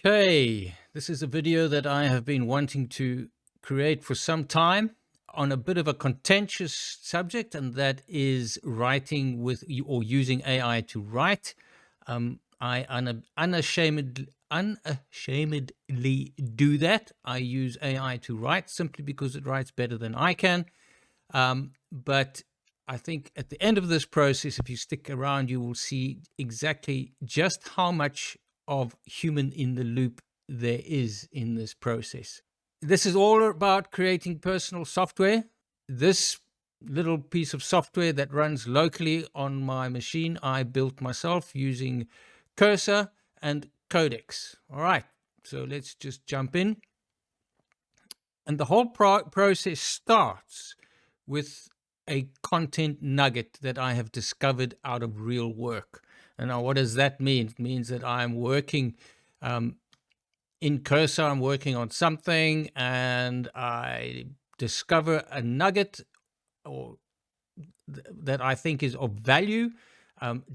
Okay, this is a video that I have been wanting to create for some time on a bit of a contentious subject, and that is writing with or using AI to write. I unashamedly do that. I use AI to write simply because it writes better than I can. But I think at the end of this process, if you stick around, you will see exactly just how much of human in the loop there is in this process. This is all about creating personal software. This little piece of software that runs locally on my machine, I built myself using Cursor and Codex. All right, so let's just jump in. And the whole process starts with a content nugget that I have discovered out of real work. And now what does that mean? It means that I'm working in Cursor, I'm working on something, and I discover a nugget that I think is of value.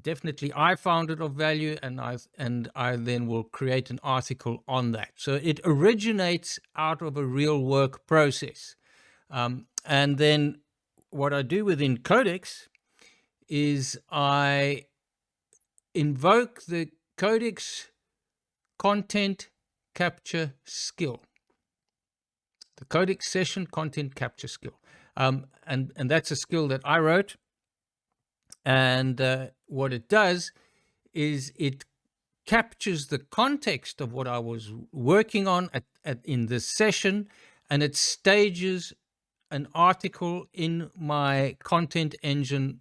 Definitely I found it of value, and I then will create an article on that. So it originates out of a real work process. And then what I do within Codex is I invoke the Codex content capture skill, the Codex session content capture skill. And that's a skill that I wrote. And what it does is it captures the context of what I was working on in this session, and it stages an article in my content engine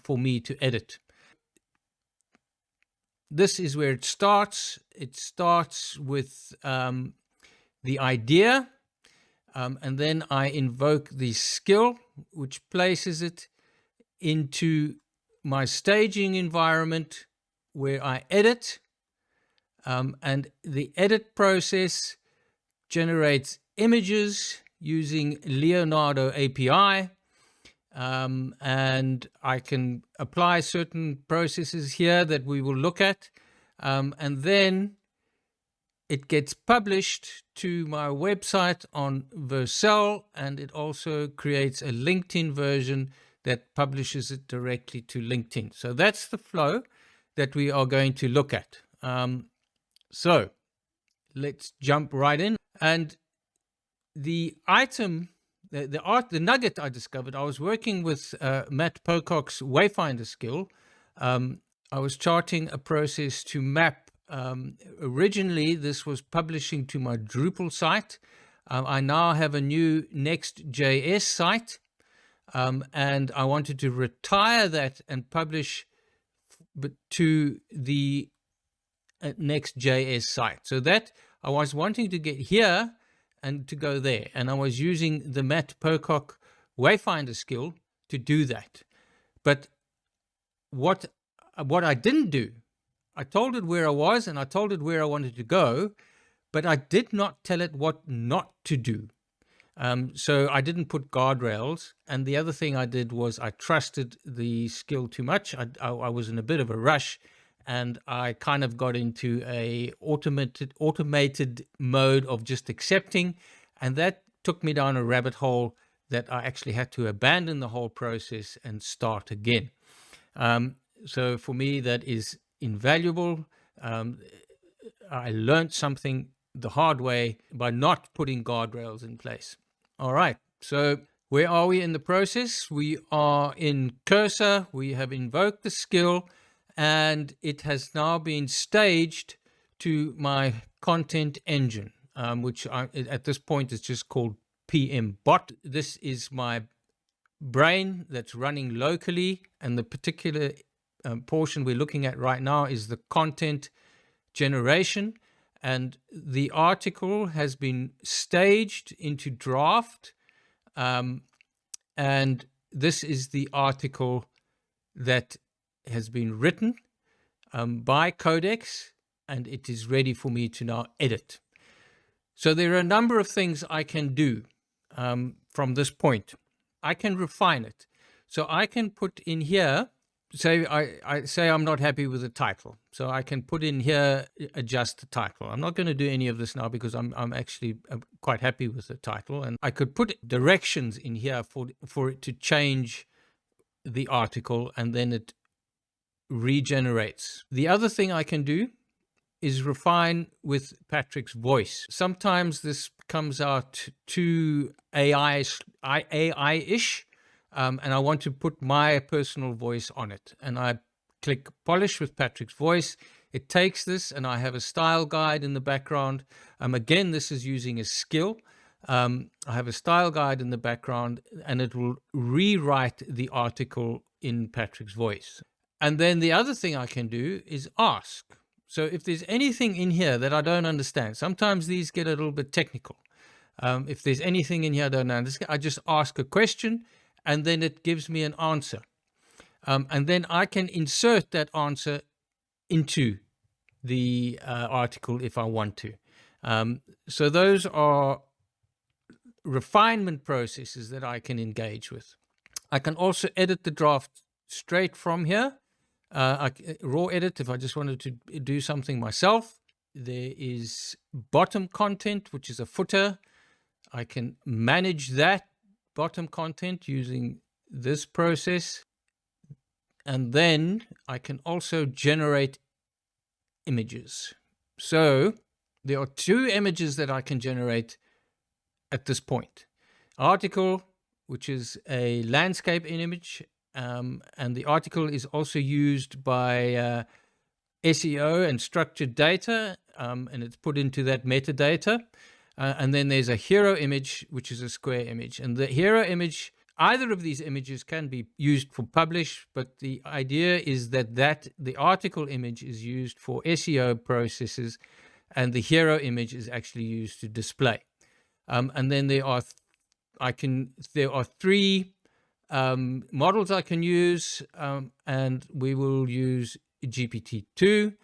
for me to edit. This is where it starts. It starts with the idea, and then I invoke the skill, which places it into my staging environment where I edit, and the edit process generates images using Leonardo API. And I can apply certain processes here that we will look at, and then it gets published to my website on Vercel, and it also creates a LinkedIn version that publishes it directly to LinkedIn. So that's the flow that we are going to look at. So let's jump right in. And the item, the nugget I discovered, I was working with Matt Pocock's Wayfinder skill. I was charting a process to map. Originally, this was publishing to my Drupal site. I now have a new Next.js site, and I wanted to retire that and publish to the Next.js site. So that I was wanting to get here and to go there. And I was using the Matt Pocock Wayfinder skill to do that. But what I didn't do, I told it where I was and I told it where I wanted to go, but I did not tell it what not to do. So I didn't put guardrails. And the other thing I did was I trusted the skill too much. I was in a bit of a rush, and I kind of got into a automated mode of just accepting, and that took me down a rabbit hole that I actually had to abandon the whole process and start again. So for me, that is invaluable. I learned something the hard way by not putting guardrails in place. All right, so where are we in the process? We are in Cursor. We have invoked the skill, and it has now been staged to my content engine, which at this point is just called PMBot. This is my brain that's running locally, and the particular portion we're looking at right now is the content generation, and the article has been staged into draft, and this is the article that has been written by Codex, and it is ready for me to now edit. So there are a number of things I can do from this point. I can refine it. So I can put in here say I say I'm not happy with the title. So I can put in here, adjust the title. I'm not going to do any of this now because I'm actually quite happy with the title. And I could put directions in here for it to change the article, and then it regenerates. The other thing I can do is refine with Patrick's voice. Sometimes this comes out too AI-ish, and I want to put my personal voice on it. And I click Polish with Patrick's voice. It takes this, and I have a style guide in the background. Again, this is using a skill. I have a style guide in the background, and it will rewrite the article in Patrick's voice. And then the other thing I can do is ask. So if there's anything in here that I don't understand, sometimes these get a little bit technical. If there's anything in here I don't understand, I just ask a question, and then it gives me an answer. And then I can insert that answer into the article if I want to. So those are refinement processes that I can engage with. I can also edit the draft straight from here. Raw edit if I just wanted to do something myself. There is bottom content, which is a footer. I can manage that bottom content using this process. And then I can also generate images. So there are two images that I can generate at this point. Article, which is a landscape image, and the article is also used by SEO and structured data, and it's put into that metadata. And then there's a hero image, which is a square image. And the hero image, either of these images can be used for publish, but the idea is that the article image is used for SEO processes, and the hero image is actually used to display. And then there are three models I can use, and we will use GPT-2.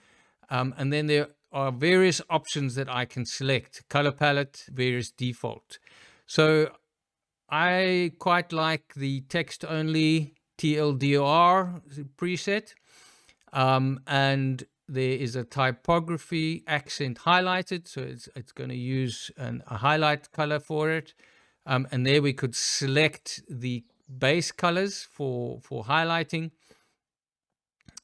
And then there are various options that I can select: color palette, various default. So I quite like the text only TLDR preset, and there is a typography accent highlighted, so it's going to use a highlight color for it, and there we could select the base colors for highlighting,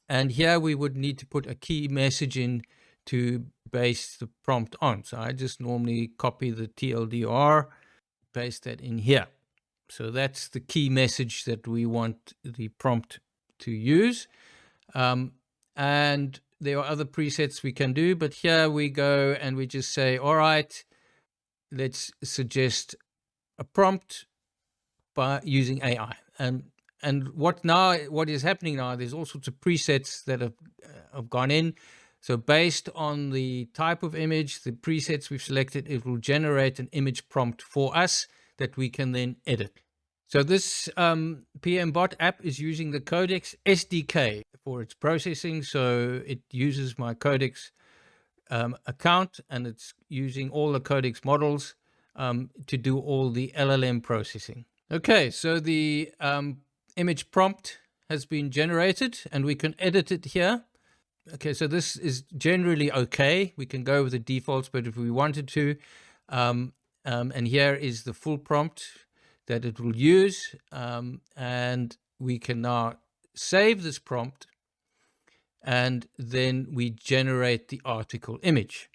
and here we would need to put a key message in to base the prompt on. So I just normally copy the TLDR, paste that in here. So that's the key message that we want the prompt to use. And there are other presets we can do, but here we go and we just say, all right, let's suggest a prompt by using AI. And what is happening now, there's all sorts of presets that have gone in. So based on the type of image, the presets we've selected, it will generate an image prompt for us that we can then edit. So this PMBot app is using the Codex SDK for its processing. So it uses my Codex account, and it's using all the Codex models to do all the LLM processing. Okay, so the image prompt has been generated, and we can edit it here. Okay, so this is generally okay. We can go with the defaults, but if we wanted to, and here is the full prompt that it will use, and we can now save this prompt, and then we generate the article image.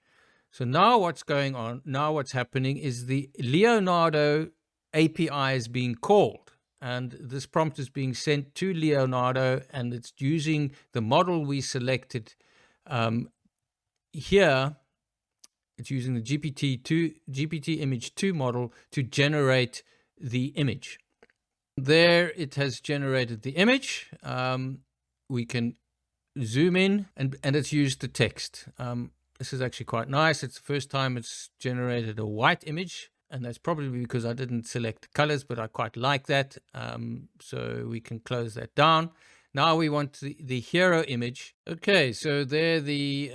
So now what's going on, now what's happening is the Leonardo API is being called, and this prompt is being sent to Leonardo, and it's using the model we selected here. It's using the GPT image 2 model to generate the image. There it has generated the image. We can zoom in, and it's used the text. This is actually quite nice. It's the first time it's generated a white image, and that's probably because I didn't select the colors, but I quite like that. So we can close that down. Now we want the hero image. Okay, so there the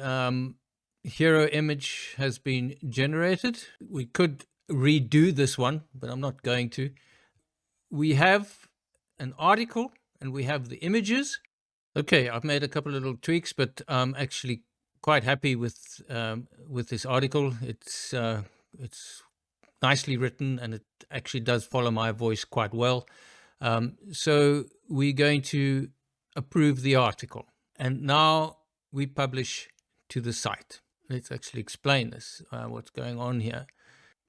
hero image has been generated. We could redo this one, but I'm not going to. We have an article and we have the images. Okay, I've made a couple of little tweaks, but I'm actually quite happy with this article. It's nicely written, and it actually does follow my voice quite well. So we're going to approve the article, and now we publish to the site. Let's actually explain this, what's going on here.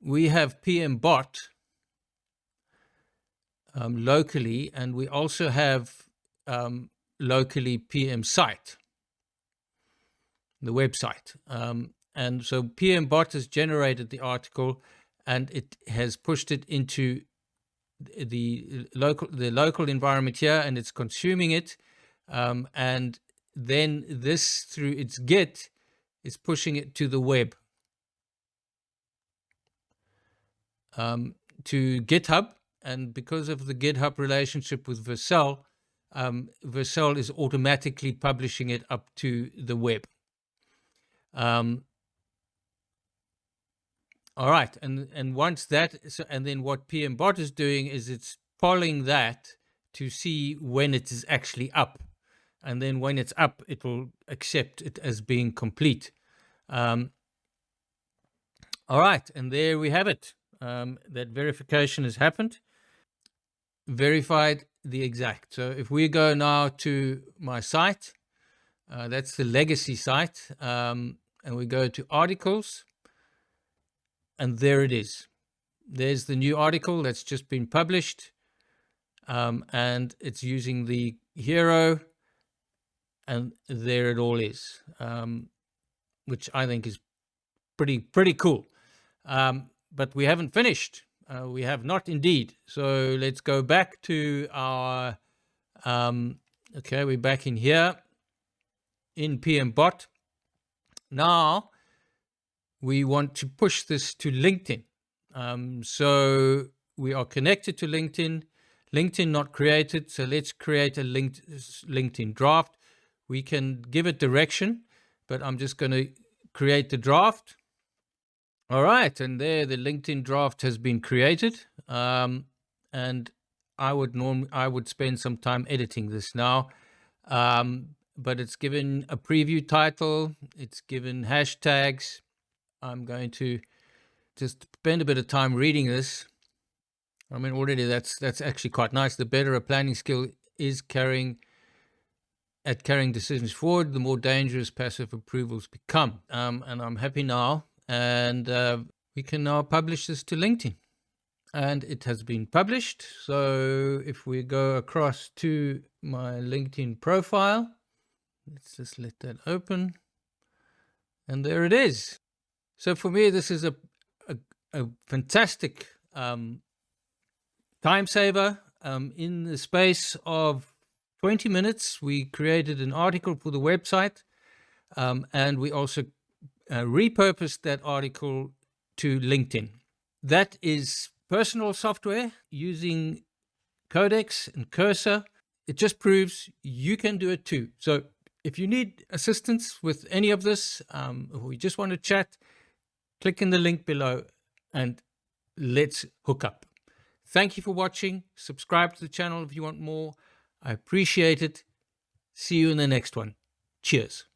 We have PMBot locally, and we also have locally PM site, the website. And so PMBot has generated the article, and it has pushed it into the local environment here, and it's consuming it. And then this, through its Git, is pushing it to the web, to GitHub. And because of the GitHub relationship with Vercel, Vercel is automatically publishing it up to the web. All right, and once that, and then what PMBot is doing is it's polling that to see when it is actually up, and then when it's up, it will accept it as being complete. All right, and there we have it. That verification has happened. Verified the exact. So if we go now to my site, that's the legacy site, and we go to articles, and there it is. There's the new article that's just been published, and it's using the hero, and there it all is, which I think is pretty cool. But we haven't finished. We have not indeed. So let's go back to our, okay, we're back in here in PMBot. Now we want to push this to LinkedIn. So we are connected to LinkedIn, not created. So let's create a LinkedIn draft. We can give it direction, but I'm just going to create the draft. All right, and there the LinkedIn draft has been created, and I would spend some time editing this now, but it's given a preview title, it's given hashtags. I'm going to just spend a bit of time reading this. I mean, already that's actually quite nice. The better a planning skill is carrying decisions forward, the more dangerous passive approvals become. And I'm happy now. And we can now publish this to LinkedIn, and it has been published. So if we go across to my LinkedIn profile, let's just let that open, and there it is. So for me, this is a fantastic time saver. In the space of 20 minutes, we created an article for the website, and we also repurposed that article to LinkedIn. That is personal software using Codex and Cursor. It just proves you can do it too. So if you need assistance with any of this, or you just want to chat, click in the link below and let's hook up. Thank you for watching. Subscribe to the channel if you want more. I appreciate it. See you in the next one. Cheers.